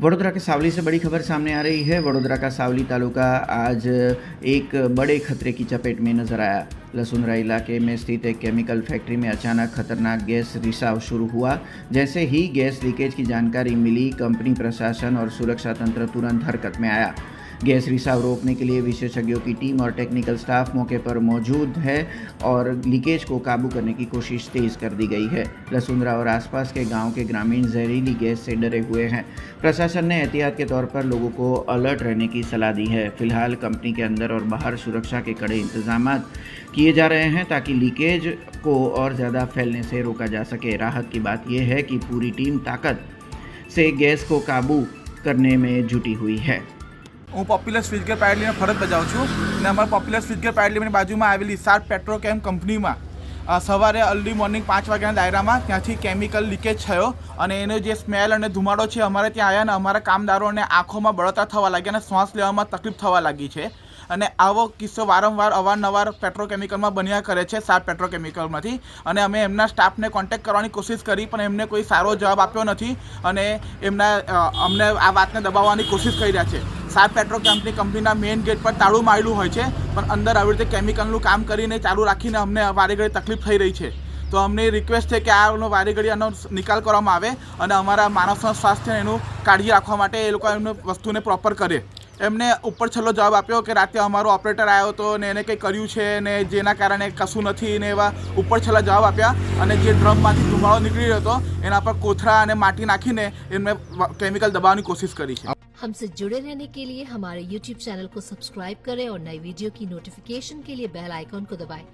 वडोदरा के सावली से बड़ी खबर सामने आ रही है। वडोदरा का सावली तालुका आज एक बड़े खतरे की चपेट में नजर आया। लसुंदरा इलाके में स्थित एक केमिकल फैक्ट्री में अचानक खतरनाक गैस रिसाव शुरू हुआ। जैसे ही गैस लीकेज की जानकारी मिली, कंपनी प्रशासन और सुरक्षा तंत्र तुरंत हरकत में आया। गैस रिसाव रोकने के लिए विशेषज्ञों की टीम और टेक्निकल स्टाफ मौके पर मौजूद है और लीकेज को काबू करने की कोशिश तेज कर दी गई है। लसुंदरा और आसपास के गांव के ग्रामीण जहरीली गैस से डरे हुए हैं। प्रशासन ने एहतियात के तौर पर लोगों को अलर्ट रहने की सलाह दी है। फिलहाल कंपनी के अंदर और बाहर सुरक्षा के कड़े इंतजाम किए जा रहे हैं ताकि लीकेज को और ज़्यादा फैलने से रोका जा सके। राहत की बात यह है कि पूरी टीम ताकत से गैस को काबू करने में जुटी हुई है। હું પોપ્યુલર સ્વીટકેર પ્રાઇવેટ લિમિટેડ ફરજ બજાવું છું અને અમારા પોપ્યુલર સ્વીટકેર પ્રાઇવેટ લિમિટેડ બાજુમાં આવેલી સાર્પ પેટ્રોકેમ કંપનીમાં સવારે અર્લી મોર્નિંગ 5 વાગ્યાના દાયરામાં ત્યાંથી કેમિકલ લીકેજ થયો અને એનો જે સ્મેલ અને ધુમાડો છે અમારે ત્યાં આવ્યા અને અમારા કામદારોને આંખોમાં બળતરા થવા લાગી અને શ્વાસ લેવામાં તકલીફ થવા લાગી છે અને આવો કિસ્સો વારંવાર અવારનવાર પેટ્રોકેમિકલમાં બન્યા કરે છે સાર્પ પેટ્રોકેમિકલમાંથી અને અમે એમના સ્ટાફને કોન્ટેક્ટ કરવાની કોશિશ કરી પણ એમને કોઈ સારો જવાબ આપ્યો નથી અને અમને આ વાતને દબાવવાની કોશિશ કરી રહ્યા છે। સાર્પ કંપનીના મેઇન ગેટ પર તાળું મારેલું હોય છે પણ અંદર આવી રીતે કેમિકલનું કામ કરીને ચાલુ રાખીને અમને વારે ઘડી તકલીફ થઈ રહી છે। તો અમને રિક્વેસ્ટ છે કે આનો વારે ઘડી આનો નિકાલ કરવામાં આવે અને અમારા માણસના સ્વાસ્થ્યને એનું કાળજી રાખવા માટે એ લોકો એમને વસ્તુને પ્રોપર કરે। એમને ઉપર છેલ્લો જવાબ આપ્યો કે રાતે અમારો ઓપરેટર આવ્યો હતો ને એને કંઈ કર્યું છે ને જેના કારણે કશું નથી ને એવા ઉપર છેલ્લા જવાબ આપ્યા અને જે ડ્રમમાંથી ધુમાડો નીકળી રહ્યો હતો એના પર કોથળા અને માટી નાખીને એમને કેમિકલ દબાવવાની કોશિશ કરી છે। हमसे जुड़े रहने के लिए हमारे YouTube चैनल को सब्सक्राइब करें और नई वीडियो की नोटिफिकेशन के लिए बेल आइकॉन को दबाएं।